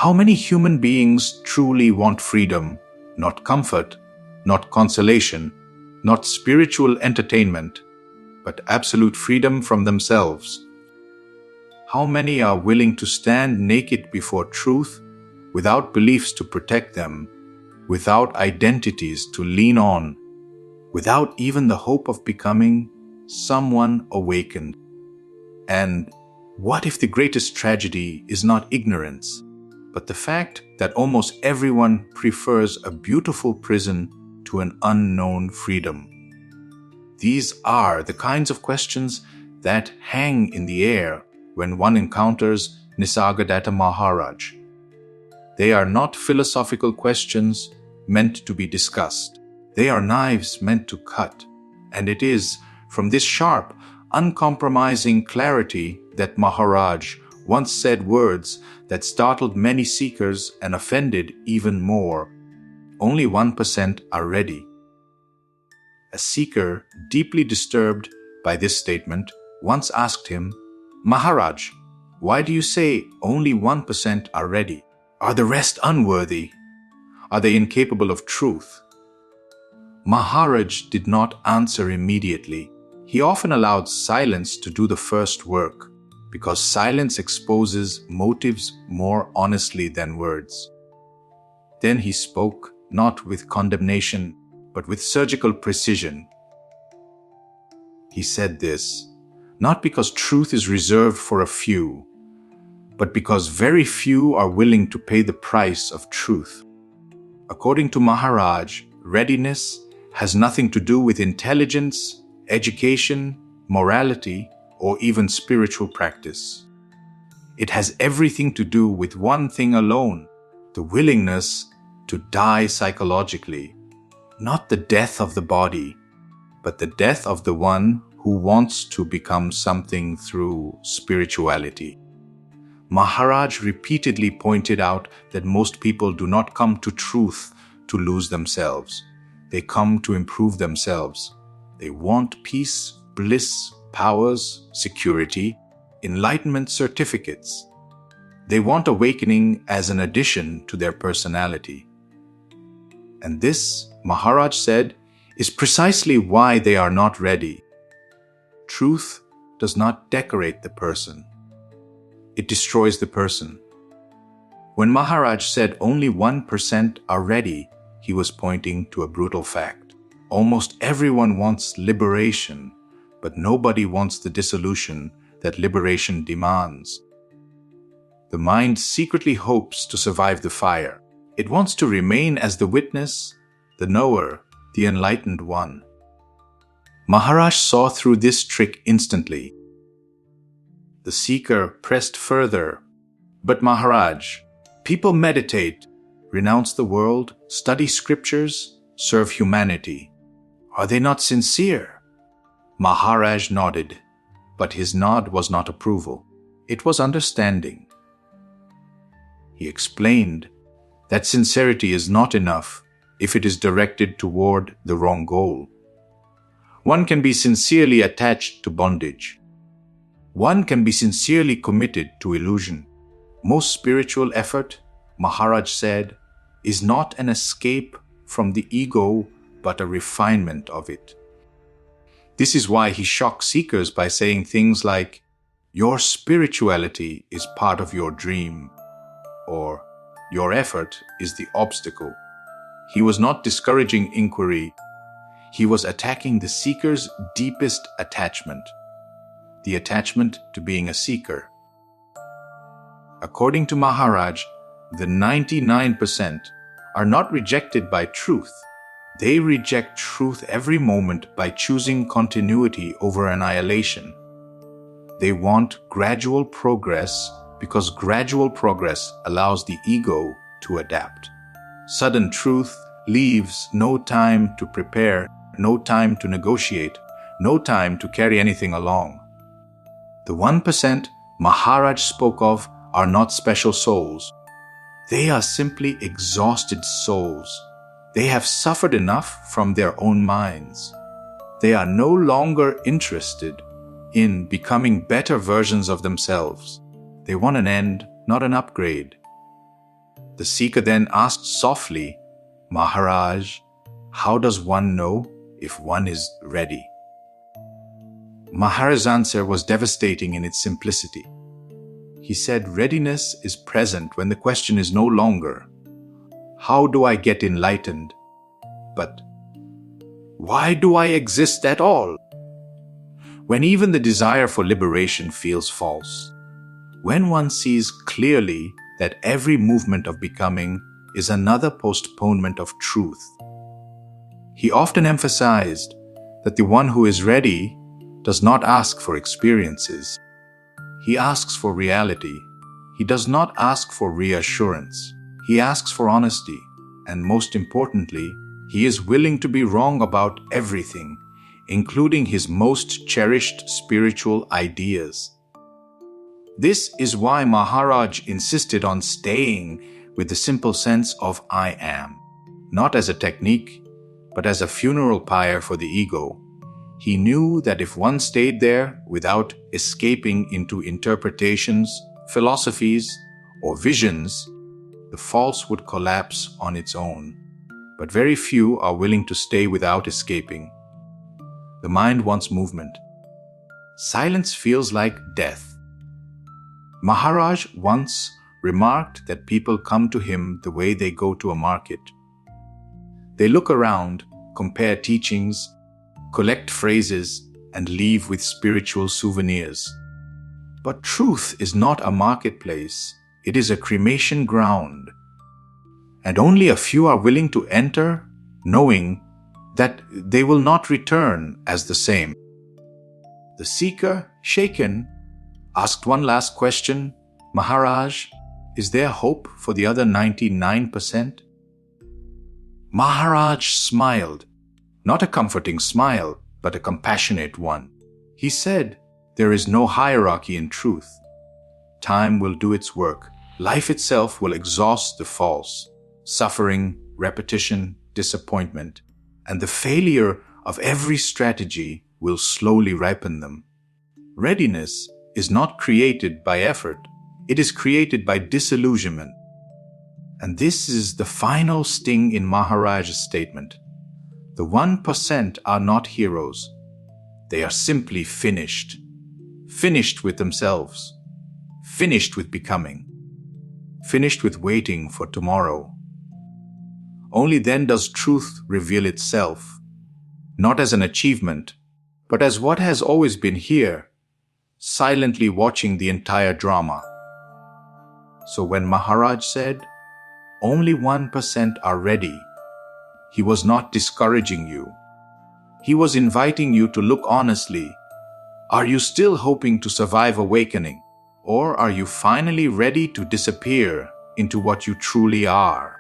How many human beings truly want freedom, not comfort, not consolation, not spiritual entertainment, but absolute freedom from themselves? How many are willing to stand naked before truth without beliefs to protect them, without identities to lean on, without even the hope of becoming someone awakened? And what if the greatest tragedy is not ignorance, but the fact that almost everyone prefers a beautiful prison to an unknown freedom? These are the kinds of questions that hang in the air when one encounters Nisargadatta Maharaj. They are not philosophical questions meant to be discussed. They are knives meant to cut. And it is from this sharp, uncompromising clarity that Maharaj once said words that startled many seekers and offended even more. Only 1% are ready. A seeker, deeply disturbed by this statement, once asked him, "Maharaj, why do you say only 1% are ready? Are the rest unworthy? Are they incapable of truth?" Maharaj did not answer immediately. He often allowed silence to do the first work, because silence exposes motives more honestly than words. Then he spoke, not with condemnation, but with surgical precision. He said this, not because truth is reserved for a few, but because very few are willing to pay the price of truth. According to Maharaj, readiness has nothing to do with intelligence, education, morality, or even spiritual practice. It has everything to do with one thing alone, the willingness to die psychologically, not the death of the body, but the death of the one who wants to become something through spirituality. Maharaj repeatedly pointed out that most people do not come to truth to lose themselves. They come to improve themselves. They want peace, bliss, powers, security, enlightenment certificates. They want awakening as an addition to their personality. And this, Maharaj said, is precisely why they are not ready. Truth does not decorate the person. It destroys the person. When Maharaj said only 1% are ready, he was pointing to a brutal fact. Almost everyone wants liberation, but nobody wants the dissolution that liberation demands. The mind secretly hopes to survive the fire. It wants to remain as the witness, the knower, the enlightened one. Maharaj saw through this trick instantly. The seeker pressed further. "But Maharaj, people meditate, renounce the world, study scriptures, serve humanity. Are they not sincere?" Maharaj nodded, but his nod was not approval. It was understanding. He explained that sincerity is not enough if it is directed toward the wrong goal. One can be sincerely attached to bondage. One can be sincerely committed to illusion. Most spiritual effort, Maharaj said, is not an escape from the ego, but a refinement of it. This is why he shocked seekers by saying things like, "Your spirituality is part of your dream," or "Your effort is the obstacle." He was not discouraging inquiry. He was attacking the seeker's deepest attachment, the attachment to being a seeker. According to Maharaj, the 99% are not rejected by truth. They reject truth every moment by choosing continuity over annihilation. They want gradual progress because gradual progress allows the ego to adapt. Sudden truth leaves no time to prepare, no time to negotiate, no time to carry anything along. The 1% Maharaj spoke of are not special souls. They are simply exhausted souls. They have suffered enough from their own minds. They are no longer interested in becoming better versions of themselves. They want an end, not an upgrade. The seeker then asked softly, "Maharaj, how does one know if one is ready?" Maharaj's answer was devastating in its simplicity. He said, "Readiness is present when the question is no longer, 'How do I get enlightened?' but 'Why do I exist at all?' When even the desire for liberation feels false, when one sees clearly that every movement of becoming is another postponement of truth." He often emphasized that the one who is ready does not ask for experiences. He asks for reality. He does not ask for reassurance. He asks for honesty. And most importantly, he is willing to be wrong about everything, including his most cherished spiritual ideas. This is why Maharaj insisted on staying with the simple sense of "I am," not as a technique, but as a funeral pyre for the ego. He knew that if one stayed there without escaping into interpretations, philosophies, or visions, the false would collapse on its own. But very few are willing to stay without escaping. The mind wants movement. Silence feels like death. Maharaj once remarked that people come to him the way they go to a market. They look around, compare teachings, collect phrases, and leave with spiritual souvenirs. But truth is not a marketplace. It is a cremation ground. And only a few are willing to enter, knowing that they will not return as the same. The seeker, shaken, asked one last question, "Maharaj, is there hope for the other 99%? Maharaj smiled, not a comforting smile, but a compassionate one. He said, "There is no hierarchy in truth. Time will do its work. Life itself will exhaust the false, suffering, repetition, disappointment, and the failure of every strategy will slowly ripen them. Readiness is not created by effort. It is created by disillusionment." And this is the final sting in Maharaj's statement. The 1% are not heroes. They are simply finished. Finished with themselves. Finished with becoming. Finished with waiting for tomorrow. Only then does truth reveal itself, not as an achievement, but as what has always been here, silently watching the entire drama. So when Maharaj said, "Only 1% are ready," he was not discouraging you. He was inviting you to look honestly. Are you still hoping to survive awakening? Or are you finally ready to disappear into what you truly are?